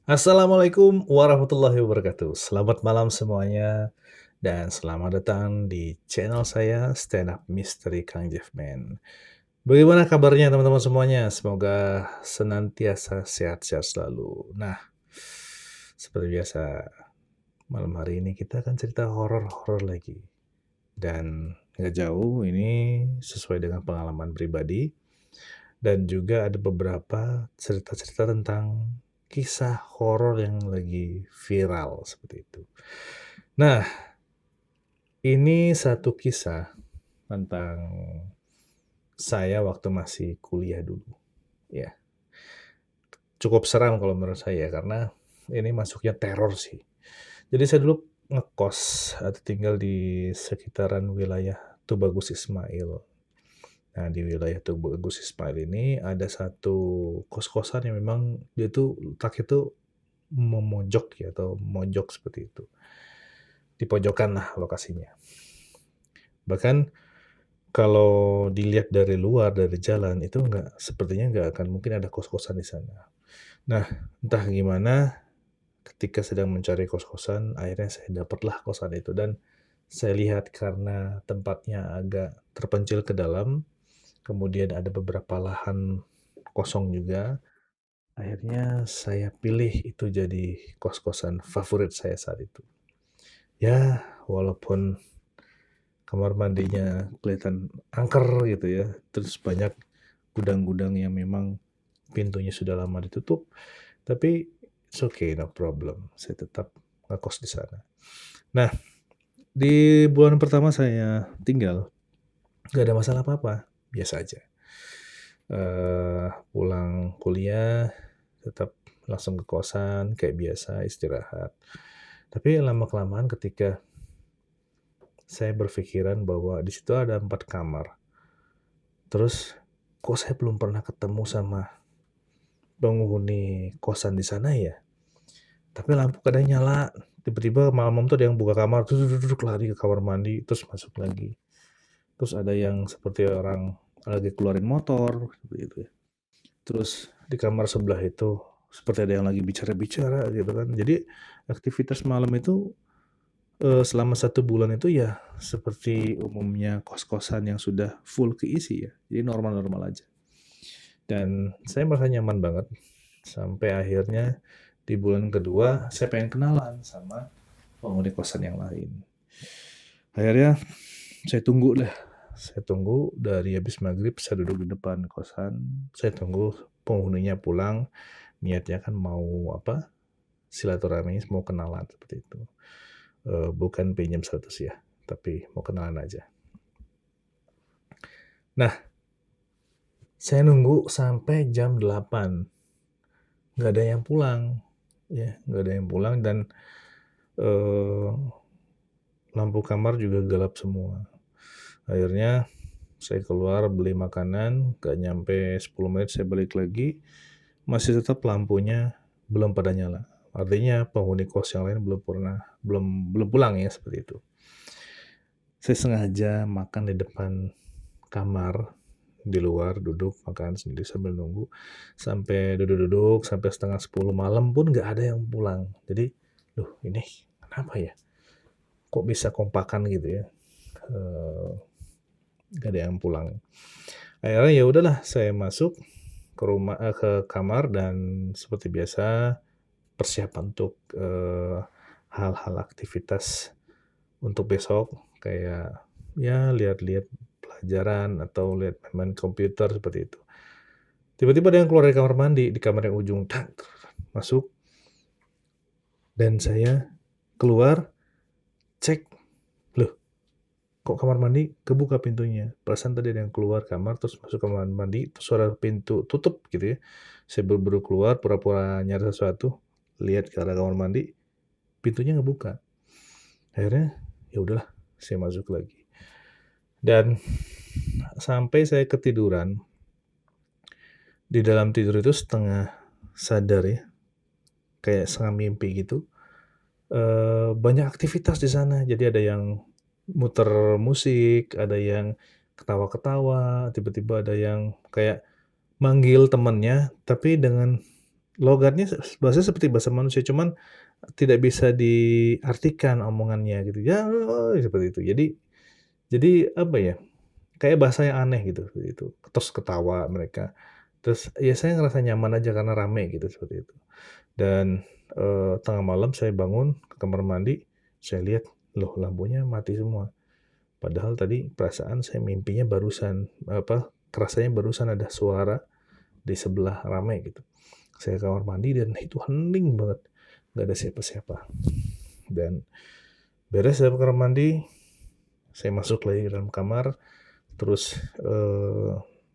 Assalamualaikum warahmatullahi wabarakatuh. Selamat malam semuanya dan selamat datang di channel saya Stand Up Mystery Kang Jeffman. Bagaimana kabarnya teman-teman semuanya? Semoga senantiasa sehat-sehat selalu. Nah, seperti biasa, malam hari ini kita akan cerita horor-horor lagi. Dan nggak jauh, ini sesuai dengan pengalaman pribadi dan juga ada beberapa cerita-cerita tentang kisah horor yang lagi viral seperti itu. Nah, ini satu kisah tentang saya waktu masih kuliah dulu, ya. Cukup seram kalau menurut saya karena ini masuknya teror sih. Jadi saya dulu ngekos atau tinggal di sekitaran wilayah Tubagus Ismail. Nah, di wilayah Tubagus Ismail ini ada satu kos-kosan yang memang dia tuh letaknya tuh memojok ya atau mojok seperti itu. Di pojokan lah lokasinya. Bahkan kalau dilihat dari luar, dari jalan itu sepertinya nggak akan mungkin ada kos-kosan di sana. Nah, entah gimana ketika sedang mencari kos-kosan, akhirnya saya dapatlah kosan itu dan saya lihat karena tempatnya agak terpencil ke dalam, kemudian ada beberapa lahan kosong juga, akhirnya saya pilih itu jadi kos-kosan favorit saya saat itu. Ya, walaupun kamar mandinya kelihatan angker gitu ya, terus banyak gudang-gudang yang memang pintunya sudah lama ditutup, tapi it's okay, no problem, saya tetap ngekos di sana. Nah, di bulan pertama saya tinggal, nggak ada masalah apa-apa, biasa aja. Pulang kuliah tetap langsung ke kosan kayak biasa istirahat. Tapi lama-kelamaan ketika saya berpikiran bahwa di situ ada 4 kamar, terus kok saya belum pernah ketemu sama penghuni kosan di sana ya? Tapi lampu kadang nyala, tiba-tiba malam-malam tuh ada yang buka kamar, lari ke kamar mandi, terus masuk lagi. Terus ada yang seperti orang lagi keluarin motor, seperti itu ya. Terus di kamar sebelah itu seperti ada yang lagi bicara-bicara gitu kan. Jadi aktivitas malam itu, selama 1 bulan itu ya seperti umumnya kos-kosan yang sudah full keisi ya, jadi normal-normal aja. Dan saya merasa nyaman banget, sampai akhirnya di bulan kedua saya pengen kenalan sama penghuni kosan yang lain. Akhirnya saya tunggu dari habis maghrib saya duduk di depan kosan, saya tunggu penghuninya pulang, niatnya kan mau apa, silaturahmi, mau kenalan seperti itu. Bukan pinjam 100 ya, tapi mau kenalan aja. Nah, saya nunggu sampai jam 8, nggak ada yang pulang, ya, nggak ada yang pulang dan, eee, lampu kamar juga gelap semua. Akhirnya saya keluar beli makanan, nggak nyampe 10 menit saya balik lagi, masih tetap lampunya belum pada nyala. Artinya penghuni kos yang lain belum belum pulang ya, seperti itu. Saya sengaja makan di depan kamar, di luar duduk makan sendiri sambil nunggu, sampai duduk-duduk sampai setengah 10 malam pun nggak ada yang pulang. Jadi, "Loh ini kenapa ya? Kok bisa kompakan gitu ya?" Eee, nggak ada yang pulang. Akhirnya ya udahlah saya masuk ke kamar dan seperti biasa persiapan untuk, hal-hal aktivitas untuk besok kayak ya lihat-lihat pelajaran atau lihat main komputer seperti itu. Tiba-tiba ada yang keluar dari kamar mandi, di kamar yang ujung, masuk dan saya keluar, cek, loh kok kamar mandi kebuka pintunya? Perasaan tadi ada yang keluar kamar terus masuk kamar mandi, terus suara pintu tutup gitu ya. Saya buru-buru keluar pura-pura nyari sesuatu, lihat ke arah kamar mandi, pintunya ngebuka. Akhirnya ya udahlah saya masuk lagi. Dan sampai saya ketiduran, di dalam tidur itu setengah sadar ya, kayak setengah mimpi gitu, banyak aktivitas di sana. Jadi ada yang muter musik, ada yang ketawa-ketawa, tiba-tiba ada yang kayak manggil temennya, tapi dengan logatnya bahasanya seperti bahasa manusia, cuman tidak bisa diartikan omongannya gitu, ya seperti itu. Jadi apa ya, kayak bahasa yang aneh gitu, seperti itu. Terus ketawa mereka, terus ya saya ngerasa nyaman aja karena rame gitu, seperti itu. Dan, tengah malam saya bangun ke kamar mandi, saya lihat, loh lampunya mati semua. Padahal tadi perasaan saya mimpinya barusan, kerasanya barusan ada suara di sebelah rame gitu. Saya ke kamar mandi dan itu hening banget, nggak ada siapa-siapa. Dan beres dari kamar mandi, saya masuk lagi ke dalam kamar, terus,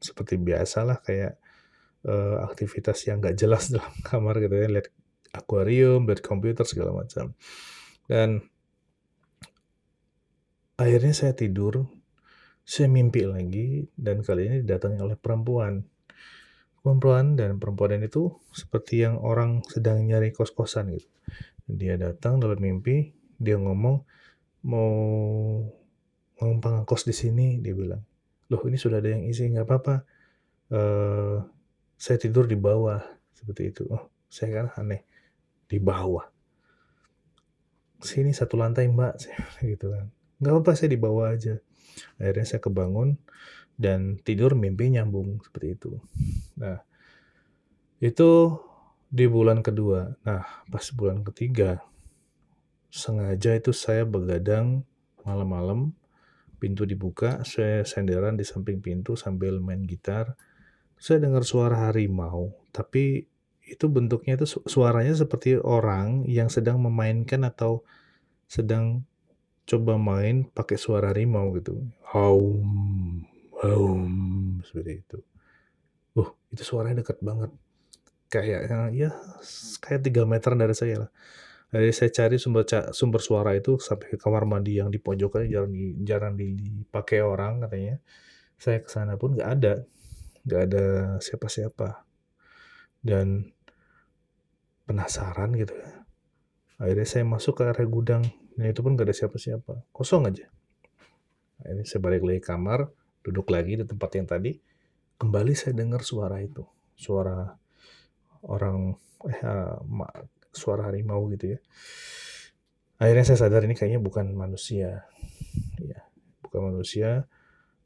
seperti biasalah kayak, aktivitas yang nggak jelas dalam kamar gitu ya, lihat akuarium, lihat komputer segala macam. Dan akhirnya saya tidur, saya mimpi lagi dan kali ini didatangi oleh perempuan. Perempuan itu seperti yang orang sedang nyari kos-kosan gitu. Dia datang dalam mimpi, dia ngomong, "Mau numpang ngekos di sini," dia bilang. "Loh ini sudah ada yang isi." "Nggak apa-apa, eee, saya tidur di bawah," seperti itu. Oh, saya kan aneh, "Di bawah? Sini 1 lantai Mbak," saya bilang gitu kan. "Nggak apa-apa saya di bawah aja." Akhirnya saya kebangun dan tidur mimpi nyambung seperti itu. Nah, itu di bulan kedua. Nah, pas bulan ketiga, sengaja itu saya begadang malam-malam, pintu dibuka, saya senderan di samping pintu sambil main gitar. Saya dengar suara harimau, tapi itu bentuknya itu suaranya seperti orang yang sedang memainkan atau sedang coba main pakai suara harimau gitu. Haum, haum, seperti itu. Itu suaranya dekat banget. Kayaknya ya kayak 3 meter dari saya lah. Akhirnya saya cari sumber suara itu sampai ke kamar mandi yang di pojokan jarang dipakai orang katanya. Saya ke sana pun nggak ada siapa-siapa dan penasaran gitu ya. Akhirnya saya masuk ke area gudang, dan itu pun nggak ada siapa-siapa, kosong aja. Akhirnya saya balik lagi ke kamar, duduk lagi di tempat yang tadi, kembali saya dengar suara itu, suara orang eh, ma suara harimau gitu ya. Akhirnya saya sadar ini kayaknya bukan manusia, ya, bukan manusia.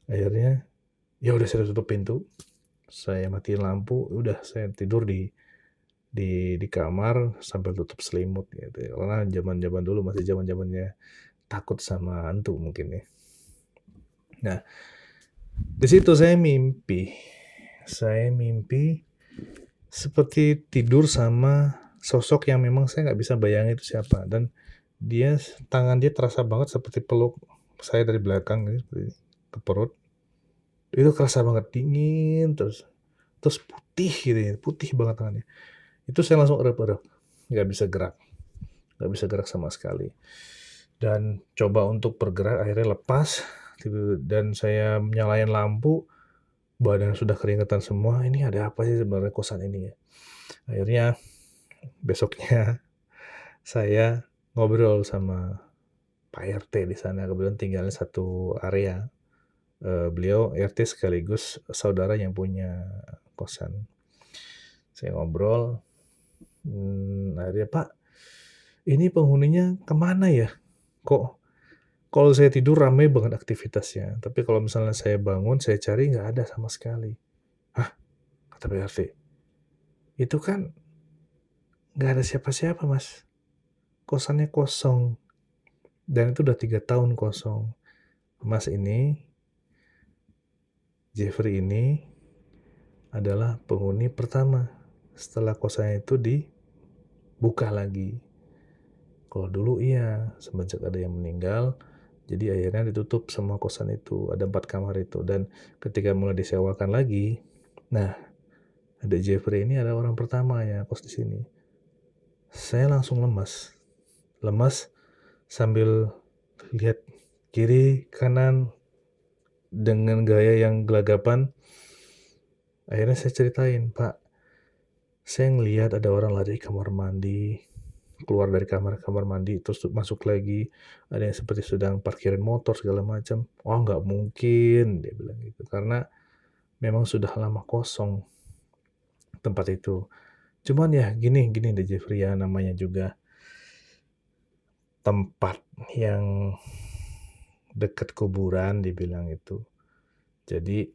Akhirnya, ya udah saya tutup pintu, saya matiin lampu, udah saya tidur di kamar sambil tutup selimut gitu ya. Karena zaman-zaman dulu masih zaman-zamannya takut sama hantu mungkin ya. Nah, di situ saya mimpi seperti tidur sama sosok yang memang saya nggak bisa bayangin itu siapa dan tangan dia terasa banget seperti peluk saya dari belakang gitu, seperti ke perut. Itu kerasa banget dingin terus putih gitu ya, putih banget tangannya. Itu saya langsung erup-erup, nggak bisa gerak, nggak bisa gerak sama sekali. Dan coba untuk bergerak akhirnya lepas gitu dan saya nyalain lampu, badan sudah keringetan semua, ini ada apa sih sebenarnya kosan ini ya? Akhirnya besoknya saya ngobrol sama Pak RT di sana, kebetulan tinggalnya satu area. Beliau RT sekaligus saudara yang punya kosan. Saya ngobrol, akhirnya, "Pak, ini penghuninya kemana ya? Kok kalau saya tidur rame banget aktivitasnya, tapi kalau misalnya saya bangun, saya cari nggak ada sama sekali." "Hah?" Kata Pak RT, "Itu kan nggak ada siapa-siapa Mas, kosannya kosong dan itu udah 3 tahun kosong. Mas ini, Jeffrey ini adalah penghuni pertama setelah kosannya itu dibuka lagi. Kalau dulu iya, semenjak ada yang meninggal, jadi akhirnya ditutup semua kosan itu, ada 4 kamar itu dan ketika mulai disewakan lagi, nah ada Jeffrey ini adalah orang pertama yang kos di sini." Saya langsung lemas, lemas sambil lihat kiri, kanan, dengan gaya yang gelagapan. Akhirnya saya ceritain, "Pak, saya ngelihat ada orang lari ke kamar mandi, keluar dari kamar mandi, terus masuk lagi, ada yang seperti sedang parkirin motor segala macam." "Oh, nggak mungkin," dia bilang gitu, "karena memang sudah lama kosong tempat itu." Cuman ya gini gini deh Jeffrey ya, namanya juga tempat yang dekat kuburan dibilang itu. Jadi,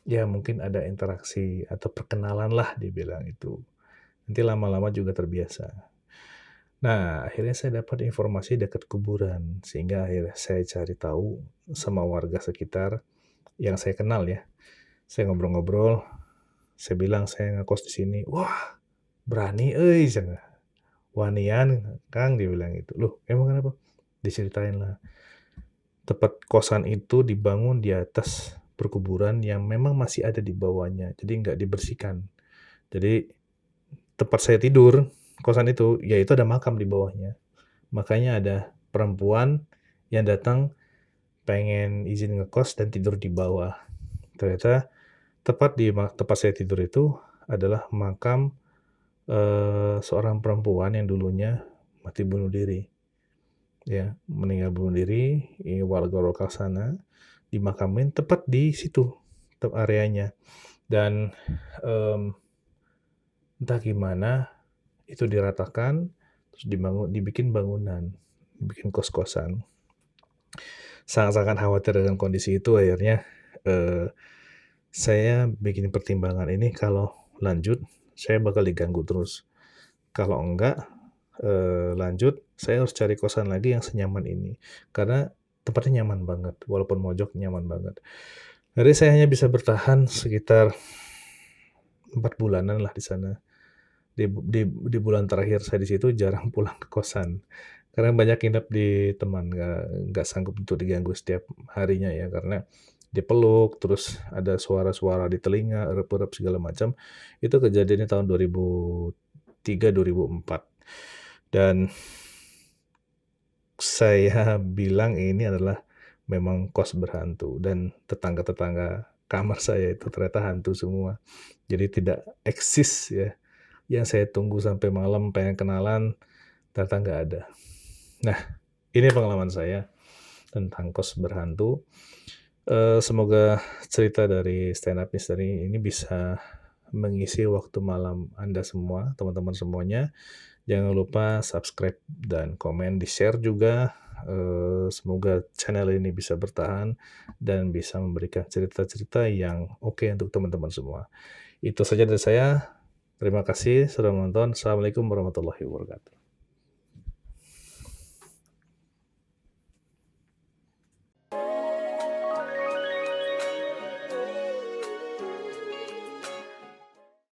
ya mungkin ada interaksi atau perkenalan lah dibilang itu. Nanti lama-lama juga terbiasa. Nah, akhirnya saya dapat informasi dekat kuburan, sehingga akhirnya saya cari tahu sama warga sekitar yang saya kenal ya. Saya ngobrol-ngobrol, saya bilang, "Saya ngekos di sini." "Wah, berani euy," cenah. "Wanian Kang," dia bilang gitu. "Loh, emang kenapa?" Diceritain lah. Tempat kosan itu dibangun di atas perkuburan yang memang masih ada di bawahnya, jadi nggak dibersihkan. Jadi tempat saya tidur, kosan itu, ya itu ada makam di bawahnya. Makanya ada perempuan yang datang pengen izin ngekos dan tidur di bawah. Ternyata tepat di tempat saya tidur itu adalah makam, seorang perempuan yang dulunya mati bunuh diri, ya, meninggal bunuh diri, warga lokal sana, dimakamin tepat di situ, areanya. Dan, mmm, entah gimana itu diratakan, terus dibikin bangunan, dibikin kos-kosan. Sangat-sangat khawatir dengan kondisi itu akhirnya, eee, saya bikin pertimbangan ini kalau lanjut, saya bakal diganggu terus. Kalau enggak, lanjut, saya harus cari kosan lagi yang senyaman ini. Karena tempatnya nyaman banget, walaupun mojok nyaman banget. Jadi saya hanya bisa bertahan sekitar 4 bulanan lah di sana. Di bulan terakhir saya di situ jarang pulang ke kosan, karena banyak nginep di teman, nggak sanggup untuk diganggu setiap harinya ya, karena dipeluk, terus ada suara-suara di telinga, erup-erup segala macam. Itu kejadiannya tahun 2003, 2004. Dan saya bilang ini adalah memang kos berhantu dan tetangga-tetangga kamar saya itu ternyata hantu semua. Jadi tidak eksis ya. Yang saya tunggu sampai malam pengen kenalan, ternyata nggak ada. Nah, ini pengalaman saya tentang kos berhantu. Semoga cerita dari Stand Up Misteri ini bisa mengisi waktu malam Anda semua, teman-teman semuanya. Jangan lupa subscribe dan komen, di-share juga. Semoga channel ini bisa bertahan dan bisa memberikan cerita-cerita yang oke untuk teman-teman semua. Itu saja dari saya. Terima kasih sudah menonton. Assalamualaikum warahmatullahi wabarakatuh.